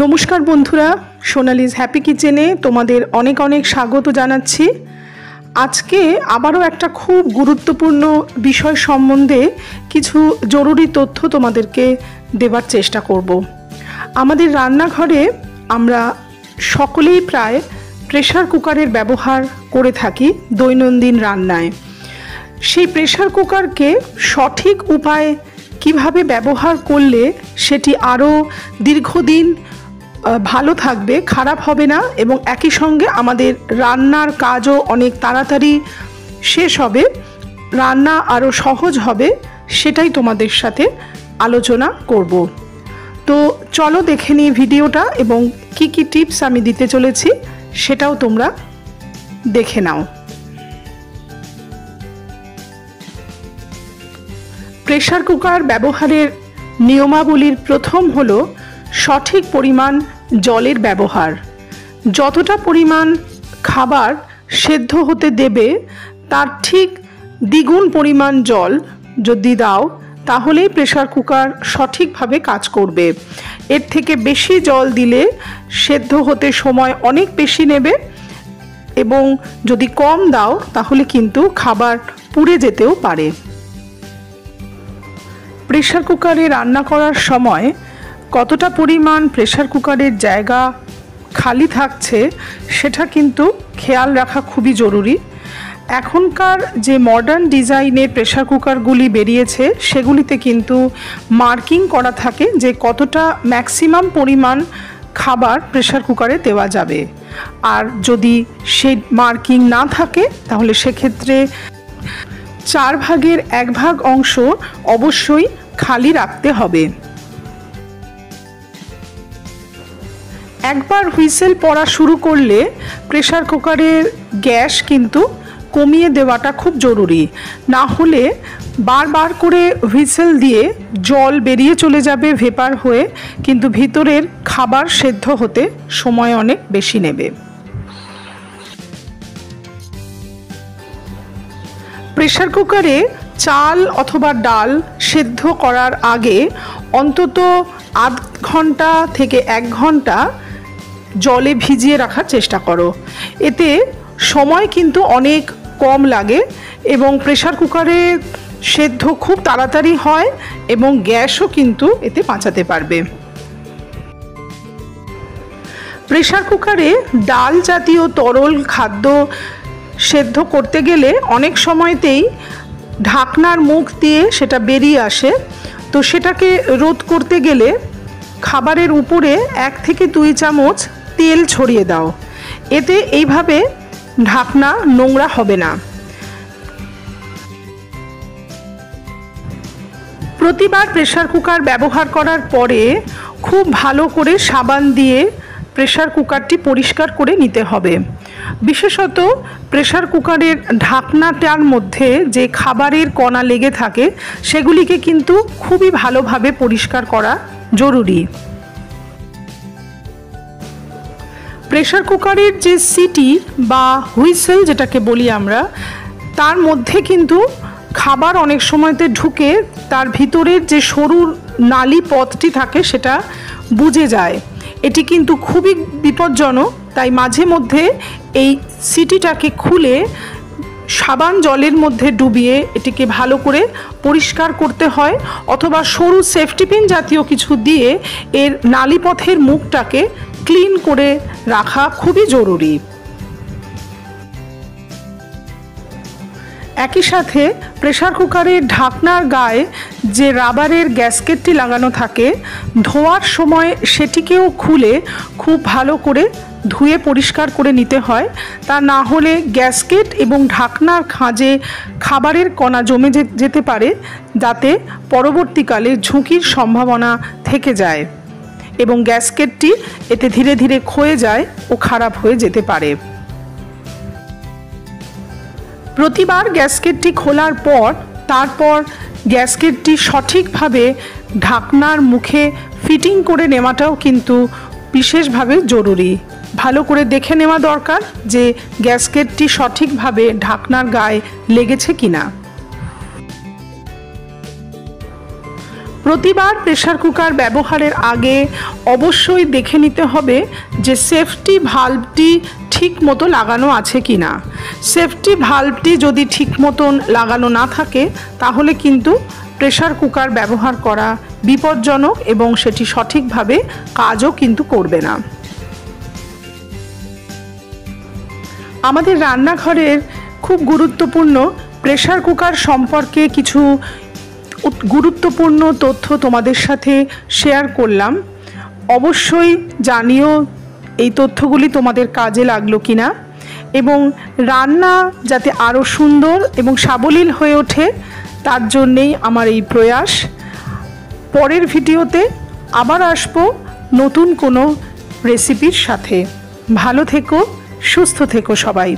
নমস্কার বন্ধুরা, সোনালিজ হ্যাপি কিচেনে তোমাদের অনেক অনেক স্বাগত জানাচ্ছি। আজকে আবারও একটা খুব গুরুত্বপূর্ণ বিষয় সম্বন্ধে কিছু জরুরি তথ্য তোমাদেরকে দেবার চেষ্টা করব। আমাদের রান্নাঘরে আমরা সকলেই প্রায় প্রেসার কুকারের ব্যবহার করে থাকি দৈনন্দিন রান্নায়। সেই প্রেসার কুকারকে সঠিক উপায়ে কিভাবে ব্যবহার করলে সেটি আরও দীর্ঘদিন ভালো থাকবে, খারাপ হবে না এবং একই সঙ্গে আমাদের রান্নার কাজও অনেক তাড়াতাড়ি শেষ হবে, রান্না আরও সহজ হবে, সেটাই তোমাদের সাথে আলোচনা করব। তো চলো দেখে নিই ভিডিওটা এবং কি কি টিপস আমি দিতে চলেছি সেটাও তোমরা দেখে নাও। প্রেসার কুকার ব্যবহারের নিয়মাবলীর প্রথম হলো সঠিক পরিমাণ জলের ব্যবহার। যতটা পরিমাণ খাবার সেদ্ধ হতে দেবে তার ঠিক দ্বিগুণ পরিমাণ জল যদি দাও তাহলেই প্রেসার কুকার সঠিকভাবে কাজ করবে। এর থেকে বেশি জল দিলে সেদ্ধ হতে সময় অনেক বেশি নেবে এবং যদি কম দাও তাহলে কিন্তু খাবার পুড়ে যেতেও পারে। প্রেসার কুকারে রান্না করার সময় কতটা পরিমাণ প্রেসার কুকারের জায়গা খালি থাকছে সেটা কিন্তু খেয়াল রাখা খুবই জরুরি। এখনকার যে মডার্ন ডিজাইনের প্রেসার কুকারগুলি বেরিয়েছে সেগুলিতে কিন্তু মার্কিং করা থাকে যে কতটা ম্যাক্সিমাম পরিমাণ খাবার প্রেসার কুকারে দেওয়া যাবে। আর যদি সেই মার্কিং না থাকে তাহলে সেক্ষেত্রে 4 ভাগের 1 ভাগ অংশ অবশ্যই খালি রাখতে হবে। একবার হুইসেল পড়া শুরু করলে প্রেসার কুকারের গ্যাস কিন্তু কমিয়ে দেওয়াটা খুব জরুরি। না হলে বারবার করে হুইসেল দিয়ে জল বেরিয়ে চলে যাবে ভেপার হয়ে, কিন্তু ভিতরের খাবার সেদ্ধ হতে সময় অনেক বেশি নেবে। প্রেসার কুকারে চাল অথবা ডাল সেদ্ধ করার আগে অন্তত আধ ঘন্টা থেকে 1 ঘন্টা জলে ভিজিয়ে রাখার চেষ্টা করো। এতে সময় কিন্তু অনেক কম লাগে এবং প্রেসার কুকারে সেদ্ধ খুব তাড়াতাড়ি হয় এবং গ্যাসও কিন্তু এতে বাঁচাতে পারবে। প্রেসার কুকারে ডাল জাতীয় তরল খাদ্য সেদ্ধ করতে গেলে অনেক সময়তেই ঢাকনার মুখ দিয়ে সেটা বেরিয়ে আসে। তো সেটাকে রোধ করতে গেলে খাবারের উপরে 1 থেকে 2 চামচ তেল ছড়িয়ে দাও। এতে এইভাবে ঢাকনা নোংরা হবে না। প্রতিবার প্রেসার কুকার ব্যবহার করার পরে খুব ভালো করে সাবান দিয়ে প্রেসার কুকারটি পরিষ্কার করে নিতে হবে। বিশেষত প্রেসার কুকারের ঢাকনাটার মধ্যে যে খাবারের কণা লেগে থাকে সেগুলিকে কিন্তু খুবই ভালোভাবে পরিষ্কার করা জরুরি। প্রেসার কুকারের যে সিটি বা হুইসেল যেটাকে বলি আমরা, তার মধ্যে কিন্তু খাবার অনেক সময়তে ঢুকে তার ভিতরের যে সরু নালি পথটি থাকে সেটা বুজে যায়। এটি কিন্তু খুবই বিপজ্জনক, তাই মাঝে মধ্যে এই সিটিটাকে খুলে সাবান জলের মধ্যে ডুবিয়ে এটিকে ভালো করে পরিষ্কার করতে হয়, অথবা সরু সেফটি পিন জাতীয় কিছু দিয়ে এর নালীপথের মুখটাকে ক্লিন করে রাখা খুবই জরুরি। একই সাথে প্রেসার কুকারের ঢাকনার গায়ে যে রাবারের গ্যাসকেটটি লাগানো থাকে, ধোয়ার সময় সেটিকেও খুলে খুব ভালো করে ধুয়ে পরিষ্কার করে নিতে হয়। তা না হলে গ্যাসকেট এবং ঢাকনার খাঁজে খাবারের কণা জমে যেতে পারে, যাতে পরবর্তীকালে ঝুঁকির সম্ভাবনা থেকে যায় এবং গ্যাসকেটটি এতে ধীরে ধীরে ক্ষয়ে যায় ও খারাপ হয়ে যেতে পারে। প্রতিবার গ্যাসকেটটি খোলার পর তারপর গ্যাসকেটটি সঠিকভাবে ঢাকনার মুখে ফিটিং করে নেওয়াটাও কিন্তু বিশেষভাবে জরুরি। ভালো করে দেখে নেওয়া দরকার যে গ্যাসকেটটি সঠিকভাবে ঢাকনার গায়ে লেগেছে কিনা। প্রতিবার প্রেসার কুকার ব্যবহারের আগে অবশ্যই দেখে নিতে হবে যে সেফটি ভালভটি ঠিক মতো লাগানো আছে কি না। সেফটি ভালভটি যদি ঠিক মতন লাগানো না থাকে তাহলে কিন্তু প্রেসার কুকার ব্যবহার করা বিপজ্জনক এবং সেটি সঠিকভাবে কাজও কিন্তু করবে না। আমাদের রান্নাঘরের খুব গুরুত্বপূর্ণ প্রেসার কুকার সম্পর্কে কিছু গুরুত্বপূর্ণ তথ্য তোমাদের সাথে শেয়ার করলাম। অবশ্যই জানিও এই তথ্যগুলি তোমাদের কাজে লাগলো কিনা, এবং রান্না যাতে আরও সুন্দর এবং সাবলীল হয়ে ওঠে তার জন্যেই আমার এই প্রয়াস। পরের ভিডিওতে আবার আসবো নতুন কোনো রেসিপির সাথে। ভালো থেকো, সুস্থ থেকো সবাই।